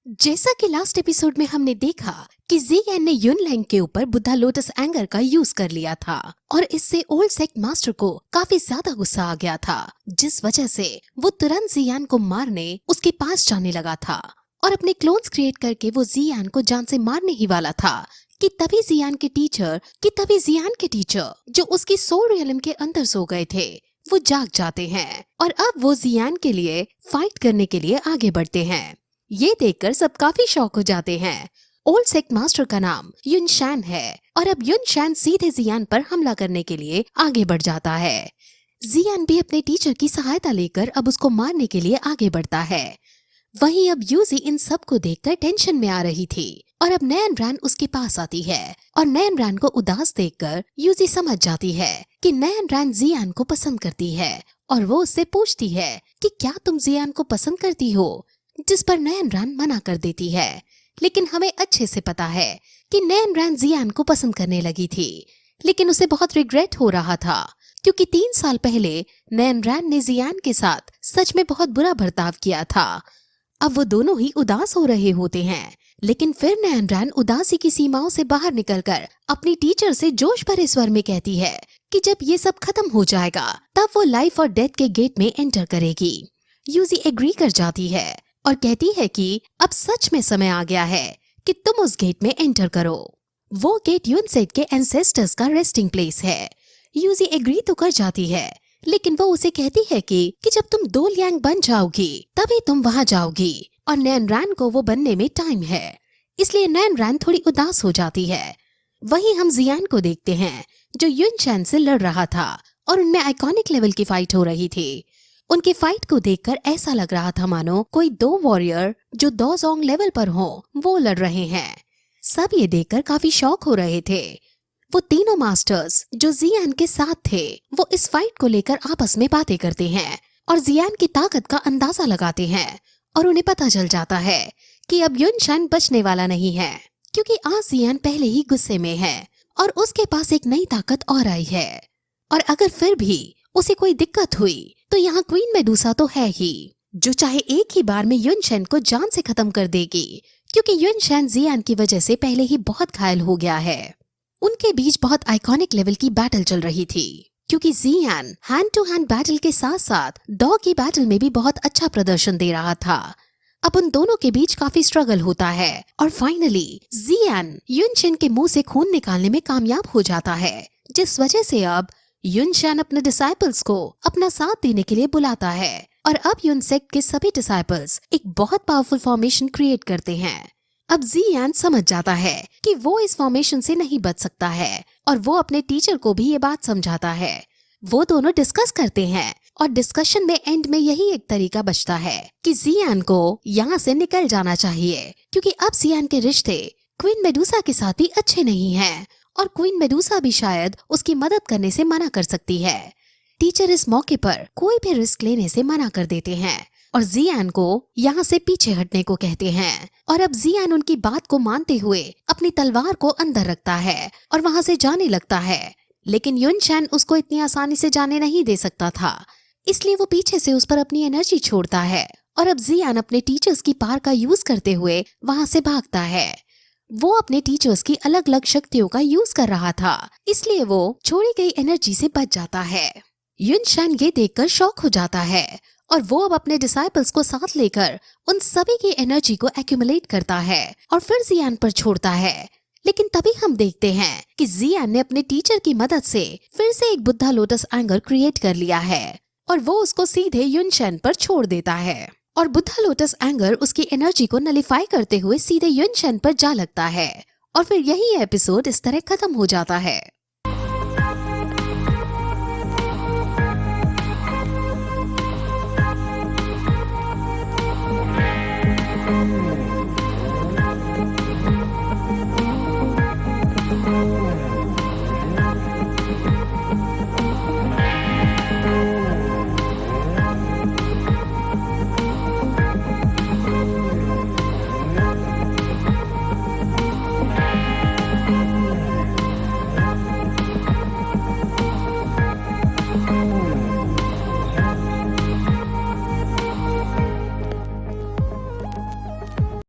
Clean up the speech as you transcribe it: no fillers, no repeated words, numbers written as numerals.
जैसा कि last episode में हमने देखा कि ज़ियान ने युनलैंग के ऊपर बुद्धा लोटस एंगर का यूज कर लिया था और इससे ओल्ड सेक्ट मास्टर को काफी ज्यादा गुस्सा आ गया था, जिस वजह से वो तुरंत ज़ियान को मारने उसके पास जाने लगा था और अपने क्लोन्स क्रिएट करके वो ज़ियान को जान से मारने ही वाला था कि तभी ज़ियान के टीचर जो उसकी सोल रियलम के अंदर सो गए थे वो जाग जाते हैं और अब वो ज़ियान के लिए फाइट करने के लिए आगे बढ़ते हैं। ये देखकर सब काफी शॉक हो जाते हैं। ओल्ड सेक्ट मास्टर का नाम युनशैन है और अब युनशैन सीधे ज़ियान पर हमला करने के लिए आगे बढ़ जाता है। ज़ियान भी अपने टीचर की सहायता लेकर अब उसको मारने के लिए आगे बढ़ता है। वहीं अब यूजी इन सब को देखकर टेंशन में आ रही थी और अब नयन रैन उसके पास आती है और नयन रैन को उदास देखकर यूजी समझ जाती है कि नयन रैन ज़ियान को पसंद करती है और वो उससे पूछती है कि क्या तुम ज़ियान को पसंद करती हो, जिस पर नयन रैन मना कर देती है। लेकिन हमें अच्छे से पता है कि नयन रैन ज़ियान को पसंद करने लगी थी, लेकिन उसे बहुत रिग्रेट हो रहा था क्योंकि 3 साल पहले नयन रैन ने ज़ियान के साथ सच में बहुत बुरा बर्ताव किया था। अब वो दोनों ही उदास हो रहे होते हैं, लेकिन फिर नयन रैन उदासी की सीमाओं से बाहर निकलकर अपनी टीचर से जोश भरे स्वर में कहती है कि जब ये सब खत्म हो जाएगा तब वो लाइफ और डेथ के गेट में एंटर करेगी। यूजी एग्री कर जाती है और कहती है कि अब सच में समय आ गया है कि तुम उस गेट में एंटर करो। वो गेट यूनसेट के एंसेस्टर्स का रेस्टिंग प्लेस है। यूजी एग्री तो कर जाती है, लेकिन वो उसे कहती है कि जब तुम 2 लियांग बन जाओगी तभी तुम वहां जाओगी और नयन रैन को वो बनने में टाइम है, इसलिए नयन रैन थोड़ी उदास हो जाती है। वहीं हम ज़ियान को देखते हैं जो युनशैन से लड़ रहा था और उनमें आइकॉनिक लेवल की फाइट हो रही थी। उनकी फाइट को देखकर ऐसा लग रहा था मानो कोई 2 वॉरियर जो दोजोंग लेवल पर हो वो लड़ रहे हैं। सब ये देखकर काफी शॉक हो रहे थे। वो तीनों मास्टर्स जो ज़ियान के साथ थे वो इस फाइट को लेकर आपस में बातें करते हैं और ज़ियान की ताकत का अंदाजा लगाते हैं और उन्हें पता चल जाता है कि अब युनशैन बचने वाला नहीं है, क्योंकि आज ज़ियान पहले ही गुस्से में है और उसके पास एक नई ताकत और आई है और अगर फिर भी उसे कोई दिक्कत हुई तो यहाँ क्वीन मेडुसा तो है ही, जो चाहे एक ही बार में युनशैन को जान से खत्म कर देगी, क्योंकि युनशैन ज़ियान की वजह से पहले ही बहुत घायल हो गया है। उनके बीच बहुत आइकॉनिक लेवल की बैटल चल रही थी, क्योंकि ज़ियान हैंड टू हैंड बैटल के साथ साथ डॉग की बैटल में भी बहुत अच्छा प्रदर्शन दे रहा था। अब उन दोनों के बीच काफी स्ट्रगल होता है और फाइनली ज़ियान युनशैन के मुंह से खून निकालने में कामयाब हो जाता है, जिस वजह से अब युनशैन अपने डिसाइपल्स को अपना साथ देने के लिए बुलाता है और अब यूनसेक्ट के सभी डिसाइपल्स एक बहुत पावरफुल फॉर्मेशन क्रिएट करते हैं। अब ज़ियान समझ जाता है कि वो इस फॉर्मेशन से नहीं बच सकता है और वो अपने टीचर को भी ये बात समझाता है। वो दोनों डिस्कस करते हैं और डिस्कशन में एंड में यही एक तरीका बचता है कि ज़ियान को यहाँ से निकल जाना चाहिए, क्योंकि अब ज़ियान के रिश्ते क्वीन मेडुसा के साथ भी अच्छे नहीं हैं और क्वीन मेडुसा भी शायद उसकी मदद करने से मना कर सकती है। टीचर इस मौके पर कोई भी रिस्क लेने से मना कर देते हैं और ज़ियान को यहाँ से पीछे हटने को कहते हैं और अब ज़ियान उनकी बात को मानते हुए अपनी तलवार को अंदर रखता है और वहाँ से जाने लगता है, लेकिन युनशैन उसको इतनी आसानी से जाने नहीं दे सकता था, इसलिए वो पीछे से उस पर अपनी एनर्जी छोड़ता है और अब ज़ियान अपने टीचर्स की पावर का यूज करते हुए वहाँ से भागता है। वो अपने टीचर्स की अलग अलग शक्तियों का यूज कर रहा था, इसलिए वो छोड़ी गई एनर्जी से बच जाता है। युनशैन ये देखकर शॉक हो जाता है और वो अब अपने डिसाइपल्स को साथ लेकर उन सभी की एनर्जी को एक्यूमुलेट करता है और फिर ज़ियान पर छोड़ता है। लेकिन तभी हम देखते हैं कि ज़ियान ने अपने टीचर की मदद से फिर से एक बुद्धा लोटस एंगर क्रिएट कर लिया है और वो उसको सीधे युनशैन पर छोड़ देता है और बुद्धा लोटस एंगर उसकी एनर्जी को नलिफाई करते हुए सीधे युनशैन पर जा लगता है और फिर यही एपिसोड इस तरह खत्म हो जाता है।